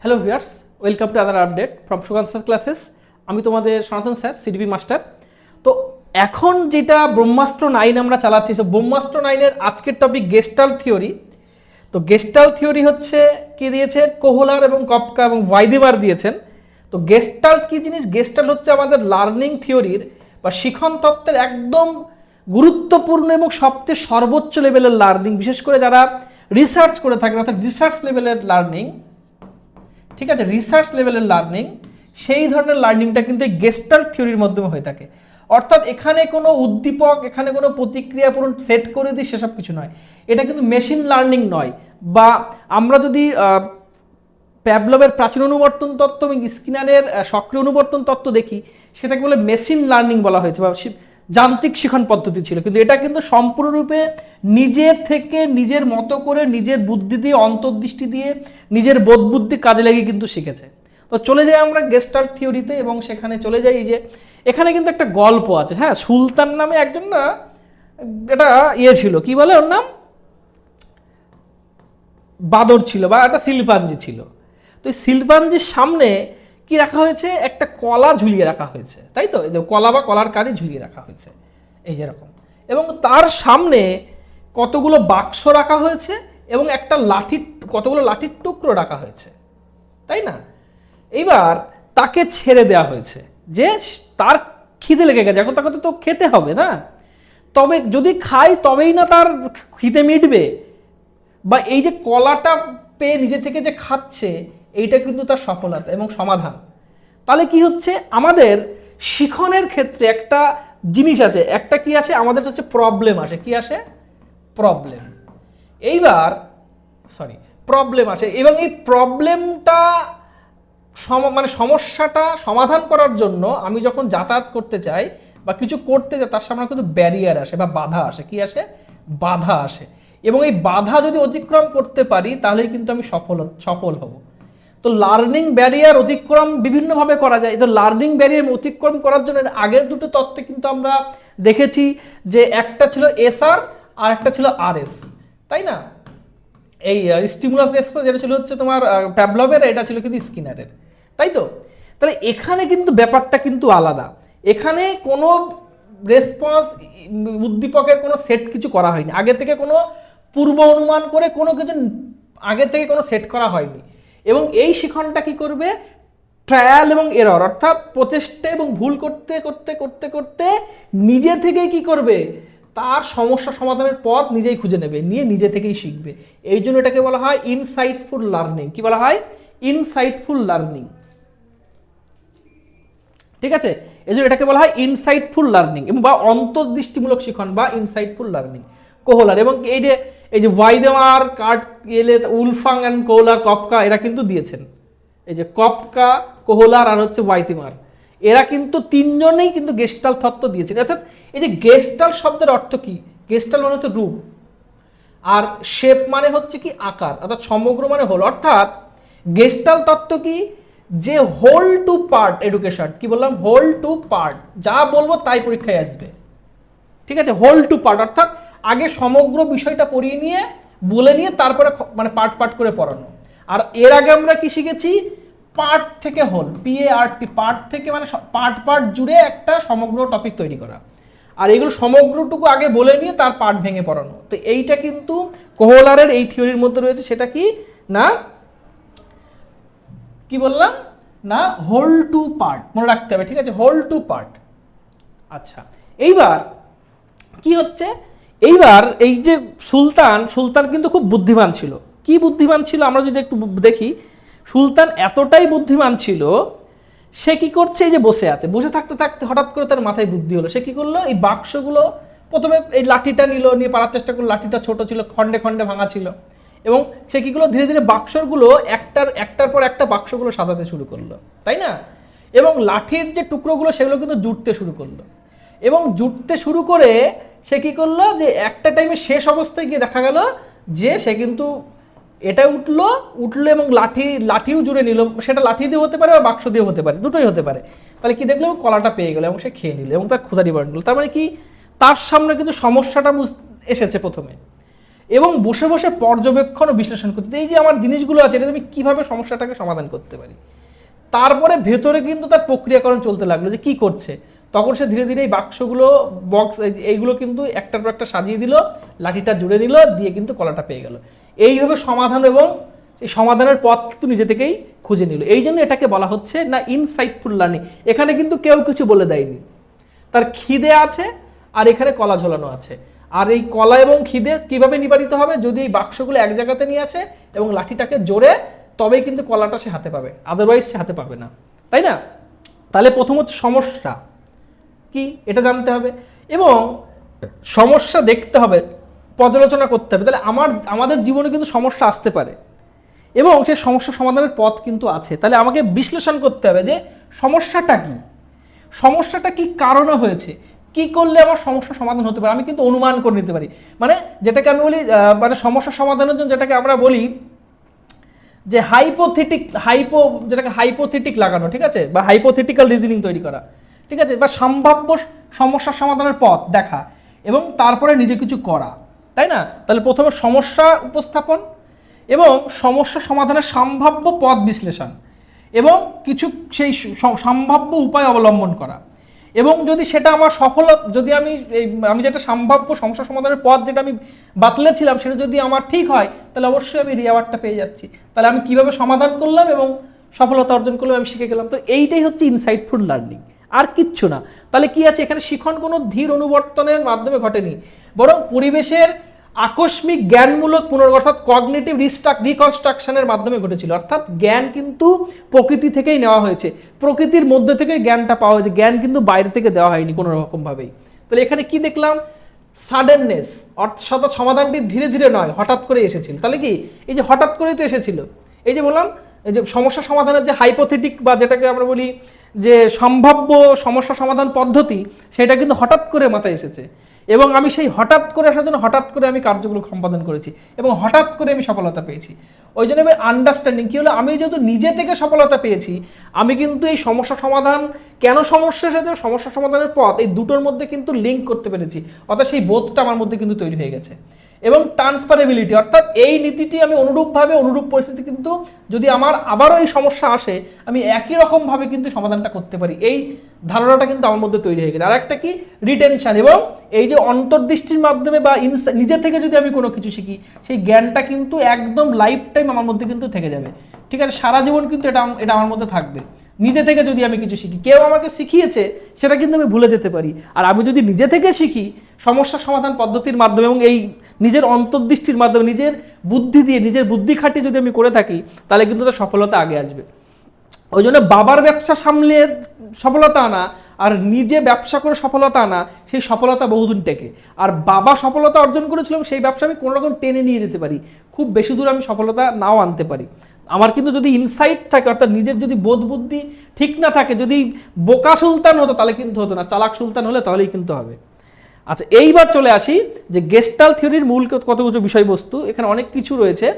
Hello viewers, welcome to other update from Sukanta sir classes. আমি তোমাদের সনাতন স্যার, সিডিপি মাস্টার। তো এখন যেটা ব্রহ্মাস্ত্র 9 আমরা চালাচ্ছি, সো ব্রহ্মাস্ত্র 9-এর আজকের টপিক গেস্টাল্ট থিওরি। তো গেস্টাল্ট থিওরি হচ্ছে কি দিয়েছে, কোহলার এবং কপকা এবং ওয়াইদেমার দিয়েছেন। তো গেস্টাল্ট কি জিনিস? গেস্টাল্ট হচ্ছে আমাদের লার্নিং থিওরির বা শিখন তত্ত্বের একদম গুরুত্বপূর্ণ এবং সবচেয়ে সর্বোচ্চ লেভেলের লার্নিং, বিশেষ করে যারা রিসার্চ করে থাকেন, অর্থাৎ রিসার্চ লেভেলের লার্নিং। ঠিক আছে, রিসার্চ লেভেলের লার্নিং, সেই ধরনের লার্নিংটা কিন্তু এই গেস্টাল্ট থিওরির মাধ্যমে হয়ে থাকে। অর্থাৎ এখানে কোনো উদ্দীপক, এখানে কোনো প্রতিক্রিয়া পুরো সেট করে দিই সেসব কিছু নয়। এটা কিন্তু মেশিন লার্নিং নয়। বা আমরা যদি প্যাভলভের প্রাচীন অনুবর্তন তত্ত্ব এবং স্কিনারের সক্রিয় অনুবর্তন তত্ত্ব দেখি, সেটাকে বলে মেশিন লার্নিং বলা হয়েছে বা যান্ত্রিক শিখন পদ্ধতি ছিল। কিন্তু এটা কিন্তু সম্পূর্ণরূপে নিজের থেকে নিজের মতো করে নিজের বুদ্ধি দিয়ে, অন্তর্দৃষ্টি দিয়ে, নিজের বোধ বুদ্ধি কাজে লাগিয়ে কিন্তু শিখেছে। তো চলে যাই আমরা গেস্টাল্ট থিওরিতে এবং সেখানে চলে যাই যে এখানে কিন্তু একটা গল্প আছে। হ্যাঁ, সুলতান নামে একজন না, এটা ছিল, কি বলে ওর নাম, বাদর ছিল বা একটা শিল্পাঞ্জি ছিল। তো এই শিল্পাঞ্জির সামনে কি রাখা হয়েছে? একটা কলা ঝুলিয়ে রাখা হয়েছে, তাই তো? এই যে কলা বা কলার কাঁদি ঝুলিয়ে রাখা হয়েছে, এই যেরকম। এবং তার সামনে কতগুলো বাক্স রাখা হয়েছে এবং একটা কতগুলো লাঠির টুকরো রাখা হয়েছে, তাই না? এইবার তাকে ছেড়ে দেওয়া হয়েছে যে তার খিদে লেগে গেছে, এখন তাকে তো খেতে হবে না। তবে যদি খায় তবেই না তার খিদে মিটবে। বা এই যে কলাটা পেয়ে নিজে থেকে যে খাচ্ছে, এইটা কিন্তু তার সফলতা এবং সমাধান। তাহলে কি হচ্ছে, আমাদের শিখনের ক্ষেত্রে একটা জিনিস আছে, একটা কি আসে আমাদের হচ্ছে প্রবলেম আসে। কি আসে? প্রবলেম। এইবার প্রবলেম আসে এবং এই প্রবলেমটা মানে সমস্যাটা সমাধান করার জন্য আমি যখন যাতায়াত করতে চাই বা কিছু করতে চাই, তার সামনে কিন্তু ব্যারিয়ার আসে বা বাধা আসে। কি আসে? বাধা আসে। এবং এই বাধা যদি অতিক্রম করতে পারি তাহলেই কিন্তু আমি সফল হব। তো লার্নিং ব্যারিয়ার অতিক্রম বিভিন্নভাবে করা যায়। তো লার্নিং ব্যারিয়ার অতিক্রম করার জন্য আগের দুটো তত্ত্বে কিন্তু আমরা দেখেছি যে একটা ছিল এসআর আর একটা ছিল আরএস, তাই না? এই স্টিমুলাস রেসপন্স, যেটা ছিল হচ্ছে তোমার প্যাভলভের, এটা ছিল কিন্তু স্কিনারের, তাই তো? তাহলে এখানে কিন্তু ব্যাপারটা কিন্তু আলাদা। এখানে কোনো রেসপন্স, উদ্দীপকের কোনো সেট কিছু করা হয়নি, আগে থেকে কোনো পূর্ব অনুমান করে কোনো কিছু আগে থেকে কোনো সেট করা হয়নি। এবং এই শিখনটা কি করবে? ট্রায়াল এবং এরর, অর্থাৎ প্রচেষ্টা এবং ভুল করতে করতে করতে করতে নিজে থেকেই কি করবে? তার সমস্যা সমাধানের পথ নিজেই খুঁজে নেবে, নিয়ে নিজে থেকেই শিখবে। এই জন্য এটাকে বলা হয় ইনসাইটফুল লার্নিং। কি বলা হয়? Insightful learning. ঠিক আছে, এই জন্য এটাকে বলা হয় ইনসাইটফুল লার্নিং এবং বা অন্তর্দৃষ্টিমূলক শিখন বা ইনসাইটফুল লার্নিং। কোহলার এবং এই যে ওয়াইদেমার, উলফাং অ্যান্ড কোহলার, কপকা, এরা কিন্তু দিয়েছেন। এই যে কপকা, কোহলার আর হচ্ছে ওয়াইদেমার, এরা কিন্তু তিনজনেই কিন্তু গেস্টাল্ট তত্ত্ব দিয়েছেন। অর্থাৎ এই যে গেস্টাল্ট শব্দের অর্থ কি? গেস্টাল্ট মানে হচ্ছে রূপ, আর শেপ মানে হচ্ছে কি আকার, অর্থাৎ সমগ্র মানে হোল। অর্থাৎ গেস্টাল্ট তত্ত্ব কি? যে হোল টু পার্ট এডুকেশন। কি বললাম? হোল টু পার্ট, যা বলবো তাই পরীক্ষায় আসবে। ঠিক আছে, হোল টু পার্ট অর্থাৎ আগে সমগ্র বিষয়টা পড়িয়ে নিয়ে বলে নিয়ে তারপরে মানে পার্ট পার্ট করে পড়ানো। আর এর আগে আমরা কি শিখেছি? পার্ট থেকে হোল, PART, পার্ট থেকে মানে পার্ট পার্ট জুড়ে একটা সমগ্র টপিক তৈরি করা। আর এগুলো সমগ্রটুকু আগে বলে নিয়ে তার পার্ট ভেঙে পড়ানো। তো এইটা কিন্তু কোহলারের এই থিওরির মধ্যে রয়েছে। সেটা কি না, কি বললাম না, হোল টু পার্ট, মনে রাখতে হবে। ঠিক আছে, হোল টু পার্ট। আচ্ছা, এইবার কি হচ্ছে? এইবার এই যে সুলতান কিন্তু খুব বুদ্ধিমান ছিল। কি বুদ্ধিমান ছিল আমরা যদি একটু দেখি, সুলতান এতটাই বুদ্ধিমান ছিল, সে কি করছে? এই যে বসে আছে, বসে থাকতে থাকতে হঠাৎ করে তার মাথায় বুদ্ধি হলো। সে কি করলো? এই বাক্সগুলো প্রথমে এই লাঠিটা নিল, নিয়ে পারার চেষ্টা করলো। লাঠিটা ছোট ছিল, খন্ডে খন্ডে ভাঙা ছিল, এবং সে কি করলো? ধীরে ধীরে বাক্সগুলো একটার পর একটা বাক্সগুলো সাজাতে শুরু করলো, তাই না? এবং লাঠির যে টুকরোগুলো সেগুলো কিন্তু জুটতে শুরু করলো। এবং জুটতে শুরু করে সে কি করলো? যে একটা টাইমে শেষ অবস্থায় গিয়ে দেখা গেল যে সে কিন্তু এটা উঠলো এবং লাঠিও জুড়ে নিল। সেটা লাঠি দিয়ে হতে পারে বা বাক্স দিয়ে হতে পারে, দুটোই হতে পারে। তাহলে কি দেখলো? কলাটা পেয়ে গেল এবং সে খেয়ে নিল এবং তার ক্ষুধা নিবারণ করলো। তার মানে কি? তার সামনে কিন্তু সমস্যাটা এসেছে প্রথমে, এবং বসে বসে পর্যবেক্ষণ ও বিশ্লেষণ করতে, এই যে আমার জিনিসগুলো আছে এটা আমি কীভাবে সমস্যাটাকে সমাধান করতে পারি। তারপরে ভেতরে কিন্তু তার প্রক্রিয়াকরণ চলতে লাগলো যে কি করছে। তখন সে ধীরে ধীরে এই বাক্সগুলো বক্স এইগুলো কিন্তু একটার পর একটা সাজিয়ে দিল, লাঠিটা জুড়ে দিল, দিয়ে কিন্তু কলাটা পেয়ে গেল। এইভাবে সমাধান এবং এই সমাধানের পথ কিন্তু নিজে থেকেই খুঁজে নিল। এই জন্য এটাকে বলা হচ্ছে না ইনসাইটফুল লার্নিং। এখানে কিন্তু কেউ কিছু বলে দেয়নি, তার খিদে আছে আর এখানে কলা ঝোলানো আছে। আর এই কলা এবং খিদে কিভাবে নিবারিত হবে, যদি এই বাক্সগুলো এক জায়গাতে নিয়ে আসে এবং লাঠিটাকে জোরে, তবেই কিন্তু কলাটা সে হাতে পাবে, আদারওয়াইজ সে হাতে পাবে না, তাই না? তাহলে প্রথম হচ্ছে সমস্যা কি, এটা জানতে হবে এবং সমস্যা দেখতে হবে, পর্যালোচনা করতে হবে। তাহলে আমাদের জীবনে কিন্তু সমস্যা আসতে পারে এবং সেই সমস্যা সমাধানের পথ কিন্তু আছে। তাহলে আমাকে বিশ্লেষণ করতে হবে যে সমস্যাটা কি, সমস্যাটা কি কারণে হয়েছে, কি করলে আমার সমস্যা সমাধান হতে পারে। আমি কিন্তু অনুমান করে নিতে পারি, মানে যেটাকে আমি বলি মানে সমস্যা সমাধানের জন্য যেটাকে আমরা বলি যে যেটাকে হাইপোথেটিক লাগানো, ঠিক আছে, বা হাইপোথেটিক্যাল রিজনিং তৈরি করা, ঠিক আছে, বা সম্ভাব্য সমস্যা সমাধানের পথ দেখা এবং তারপরে নিজে কিছু করা, তাই না? তাহলে প্রথমে সমস্যা উপস্থাপন এবং সমস্যা সমাধানের সম্ভাব্য পথ বিশ্লেষণ এবং কিছু সেই সম্ভাব্য উপায় অবলম্বন করা। এবং যদি সেটা আমার যদি আমি যেটা সম্ভাব্য সমস্যা সমাধানের পথ যেটা আমি বাতলেছিলাম সেটা যদি আমার ঠিক হয়, তাহলে অবশ্যই আমি রিওয়ার্ডটা পেয়ে যাচ্ছি। তাহলে আমি কিভাবে সমাধান করলাম এবং সফলতা অর্জন করলাম আমি শিখে গেলাম। তো এইটাই হচ্ছে ইনসাইটফুল লার্নিং, আর কিচ্ছু না। তাহলে কি আছে এখানে, শিখন কোনো ধীর অনুবর্তনের মাধ্যমে ঘটেনি, বরং পরিবেশের আকস্মিক জ্ঞানমূলক পুনর্গঠন, কগনিটিভ রিকনস্ট্রাকশনের মাধ্যমে ঘটেছিল। অর্থাৎ জ্ঞান কিন্তু প্রকৃতি থেকেই নেওয়া হয়েছে, প্রকৃতির মধ্যে থেকেই জ্ঞানটা পাওয়া হয়েছে, জ্ঞান কিন্তু বাইরে থেকে দেওয়া হয়নি কোনো রকমভাবেই। তাহলে এখানে কি দেখলাম, সাডেননেস, অর্থাৎ সমাধানটি ধীরে ধীরে নয় হঠাৎ করে এসেছিল। তাহলে কি এই যে হঠাৎ করেই তো এসেছিল, এই যে বললাম এই যে সমস্যা সমাধানের যে হাইপোথেটিক বা যেটাকে আমরা বলি যে সম্ভাব্য সমস্যা সমাধান পদ্ধতি, সেটা কিন্তু হঠাৎ করে মাথায় এসেছে এবং আমি সেই হঠাৎ করে আসার জন্য হঠাৎ করে আমি কার্যগুলো সম্পাদন করেছি এবং হঠাৎ করে আমি সফলতা পেয়েছি। ওই জন্য আন্ডারস্ট্যান্ডিং কী হলো, আমি যেহেতু নিজে থেকে সফলতা পেয়েছি, আমি কিন্তু এই সমস্যা সমাধান কেন সমস্যা এসেছে, সমস্যা সমাধানের পথ, এই দুটোর মধ্যে কিন্তু লিঙ্ক করতে পেরেছি, অর্থাৎ সেই বোধটা আমার মধ্যে কিন্তু তৈরি হয়ে গেছে। এবং ট্রান্সফারেবিলিটি, অর্থাৎ এই নীতিটি আমি অনুরূপভাবে অনুরূপ পরিস্থিতি কিন্তু যদি আমার আবারও এই সমস্যা আসে, আমি একই রকমভাবে কিন্তু সমাধানটা করতে পারি, এই ধারণাটা কিন্তু আমার মধ্যে তৈরি হয়ে গেছে। আর একটা কি, রিটেনশন, এবং এই যে অন্তর্দৃষ্টির মাধ্যমে বা নিজে থেকে যদি আমি কোনো কিছু শিখি, সেই জ্ঞানটা কিন্তু একদম লাইফ টাইম আমার মধ্যে কিন্তু থেকে যাবে, ঠিক আছে, সারা জীবন কিন্তু এটা আমার মধ্যে থাকবে। নিজে থেকে যদি আমি কিছু শিখি, কেউ আমাকে শিখিয়েছে সেটা কিন্তু আমি ভুলে যেতে পারি। আর আমি যদি নিজে থেকে শিখি সমস্যা সমাধান পদ্ধতির মাধ্যমে এবং এই নিজের অন্তর্দৃষ্টির মাধ্যমে নিজের বুদ্ধি দিয়ে নিজের বুদ্ধি খাটিয়ে যদি আমি করে থাকি, তাহলে কিন্তু তার সফলতা আগে আসবে। ওই জন্য বাবার ব্যবসা সামলে সফলতা আনা আর নিজে ব্যবসা করে সফলতা আনা, সেই সফলতা বহুদিন টেকে। আর বাবা সফলতা অর্জন করেছিলাম, সেই ব্যবসা আমি কোনো রকম টেনে নিয়ে যেতে পারি, খুব বেশি দূর আমি সফলতা নাও আনতে পারি। আমার কিন্তু যদি ইনসাইট থাকে, অর্থাৎ নিজের যদি বোধ বুদ্ধি ঠিক না থাকে, যদি বোকা সুলতান হতো তাহলে কিন্তু হতো না, চালাক সুলতান হলে তাহলেই কিন্তু হবে। আচ্ছা, এইবার চলে আসি যে গেস্টাল্ট থিওরির মূল কতগুলো বিষয়বস্তু, এখানে অনেক কিছু রয়েছে।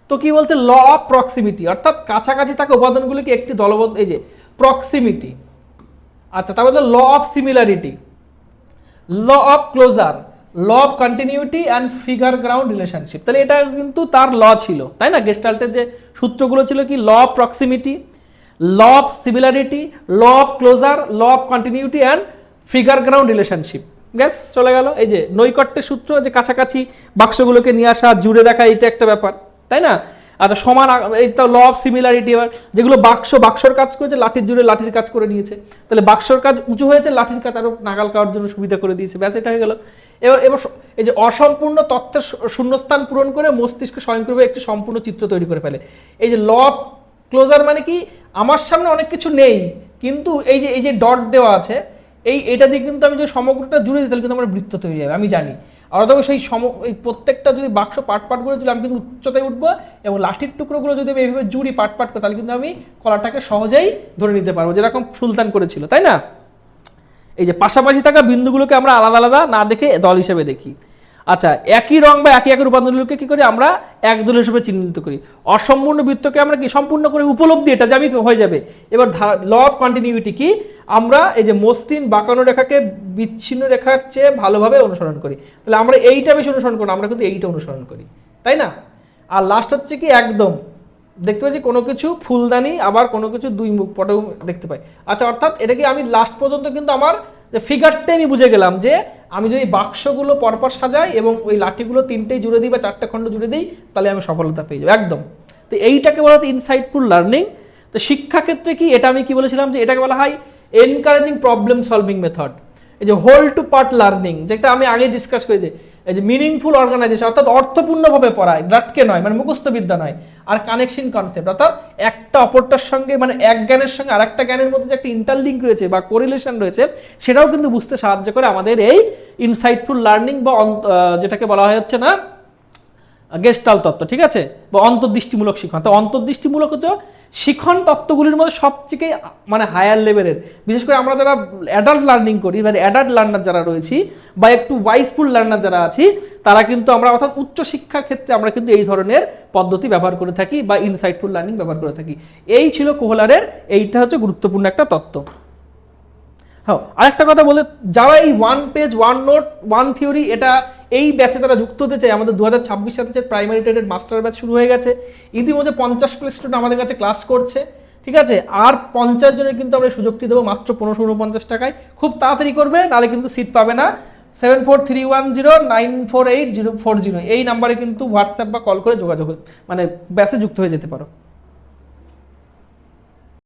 তো কি বলছে, ল অফ প্রক্সিমিটি, অর্থাৎ কাছাকাছি থাকা উপাদানগুলিকে একটি দলবদ্ধ, এই যে প্রক্সিমিটি। আচ্ছা, তারপর law of similarity, law of closure, law of continuity and figure ground relationship. তাহলে এটা কিন্তু তার ল ছিল, তাই না? গেস্টাল্টের যে সূত্রগুলো ছিল কি, law of proximity, law of similarity, law of closure, law of continuity and figure ground relationship. Gas চলে গেল। এই যে নৈকট্যের সূত্র, যে কাছাকাছি বাক্সগুলোকে নিয়ে আসা, জুড়ে দেখা, এটা একটা ব্যাপার, তাই না? আচ্ছা, সমান, এই তো ল অফ সিমিলারিটি। এবার যেগুলো বাক্সর কাজ করেছে, লাঠির জুড়ে লাঠির কাজ করে নিয়েছে, তাহলে বাক্সর কাজ উঁচু হয়েছে, লাঠির কাজ আরও নাগাল করার জন্য সুবিধা করে দিয়েছে, ব্যাস এটা হয়ে গেল। এবার এই যে অসম্পূর্ণ তথ্যের শূন্যস্থান পূরণ করে মস্তিষ্ক স্বয়ংক্রিয়ভাবে একটি সম্পূর্ণ চিত্র তৈরি করে ফেলে। এই যে ল অফ ক্লোজার মানে কি, আমার সামনে অনেক কিছু নেই, কিন্তু এই যে ডট দেওয়া আছে, এইটা দিয়ে কিন্তু আমি যদি সমগ্রটা জুড়ে দিই, তাহলে কিন্তু আমার বৃত্ত তৈরি হবে, আমি জানি। আর তবে সেই এই প্রত্যেকটা যদি বাক্স পাট করে দিলে আমি কিন্তু উচ্চতায় উঠবো, এবং লাঠির টুকরোগুলো যদি আমি এইভাবে জুড়ি পাট করে, তাহলে কিন্তু আমি কলাটাকে সহজেই ধরে নিতে পারবো, যেরকম সুলতান করেছিল, তাই না? এই যে পাশাপাশি থাকা বিন্দুগুলোকে আমরা আলাদা আলাদা না দেখে দল হিসেবে দেখি। আচ্ছা, একই রং বা একই উপাদানগুলোকে কি করি আমরা, এক দল হিসেবে চিহ্নিত করি। অসম্পূর্ণ বৃত্তকে আমরা কি সম্পূর্ণ করে উপলব্ধি, এটা যে আমি হয়ে যাবে। এবার ল অফ কন্টিনিউটি কি, আমরা এই যে মসৃণ বাঁকানো রেখাকে বিচ্ছিন্ন রেখার চেয়ে ভালোভাবে অনুসরণ করি, তাহলে আমরা এইটা বেশি অনুসরণ করি না, আমরা কিন্তু এইটা অনুসরণ করি, তাই না? আর লাস্ট হচ্ছে কি একদম দেখতে পাচ্ছি কোনো কিছু ফুলদানি, আবার কোনো কিছু দুই মুখ পটেও দেখতে পাই। আচ্ছা, অর্থাৎ এটা কি আমি লাস্ট পর্যন্ত কিন্তু আমার যে ফিগারটাই আমি বুঝে গেলাম যে আমি যদি বাক্সগুলো পরপর সাজাই এবং ওই লাঠিগুলো তিনটেই জুড়ে দিই বা চারটে খণ্ড জুড়ে দিই, তাহলে আমি সফলতা পেয়ে যাবো একদম। তো এইটাকে বলা হয় ইনসাইটফুল লার্নিং। তো শিক্ষাক্ষেত্রে কি এটা আমি কি বলেছিলাম যে এটাকে বলা হয় এনকারেজিং প্রবলেম সলভিং মেথড। এই যে হোল টু পার্ট লার্নিং, যেটা আমি আগে ডিসকাস করেছি, এই যে মিনিংফুল অর্গানাইজেশন, অর্থাৎ অর্থপূর্ণভাবে পড়ায়, রাটকে নয়, মানে মুখস্থ বিদ্যা নয়। আর কানেকশন কনসেপ্ট, অর্থাৎ একটা অপরটার সঙ্গে, মানে এক জ্ঞানের সঙ্গে আর একটা জ্ঞানের মধ্যে যে একটা ইন্টারলিঙ্ক রয়েছে বা কোরিলেশন রয়েছে, সেটাও কিন্তু বুঝতে সাহায্য করে আমাদের এই ইনসাইটফুল লার্নিং বা যেটাকে বলা হয় হচ্ছে না গেস্টাল তত্ত্ব, ঠিক আছে, বা অন্তর্দৃষ্টিমূলক শিখন। তো অন্তর্দৃষ্টিমূলক হচ্ছে শিখন তত্ত্বগুলির মধ্যে সবচেয়ে মানে হায়ার লেভেলের, বিশেষ করে আমরা যারা অ্যাডাল্ট লার্নিং করি বা অ্যাডাল্ট লার্নার যারা রয়েছি বা একটু ওয়াইসফুল লার্নার যারা আছি, তারা কিন্তু আমরা অর্থাৎ উচ্চ শিক্ষার ক্ষেত্রে আমরা কিন্তু এই ধরনের পদ্ধতি ব্যবহার করে থাকি বা ইনসাইটফুল লার্নিং ব্যবহার করে থাকি। এই ছিল কোহলারের, এইটা হচ্ছে গুরুত্বপূর্ণ একটা তত্ত্ব। হ্যাঁ, আরেকটা কথা বলে, যারা এই one page one note one theory এটা এই ব্যাচে তারা যুক্ত হতে চায়, আমাদের 2026 সালে প্রাইমারি টেটের মাস্টার ব্যাচ শুরু হয়ে গেছে। ইতিমধ্যে 50+ স্টুডেন্ট আমাদের কাছে ক্লাস করছে, ঠিক আছে। আর 50 জনের কিন্তু আমরা সুযোগটি দেবো মাত্র 1549 টাকায়। খুব তাড়াতাড়ি করবে, নাহলে কিন্তু সিট পাবে না। 7431094840 এই নাম্বারে কিন্তু হোয়াটসঅ্যাপ বা কল করে যোগাযোগ, মানে ব্যাচে যুক্ত হয়ে যেতে পারো।